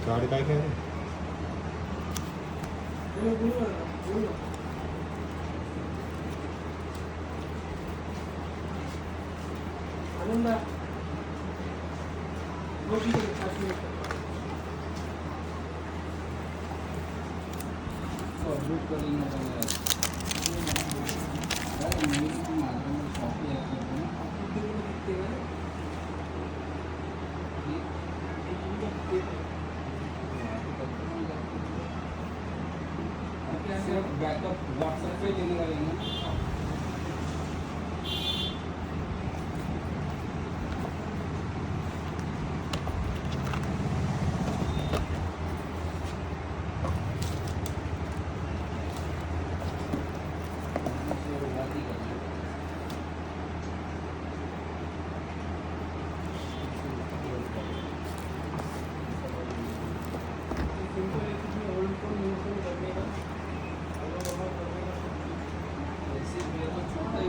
गाड़ी काय काय बैकअप व्हाट्सएप पे देने वाले हैं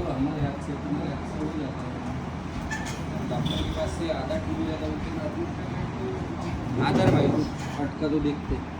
हमारे हाथ से तुम्हारे हाथ से हो जाता है डॉक्टर के पास से आधा टीवी ज़्यादा होते आधार भाई अटका तो देखते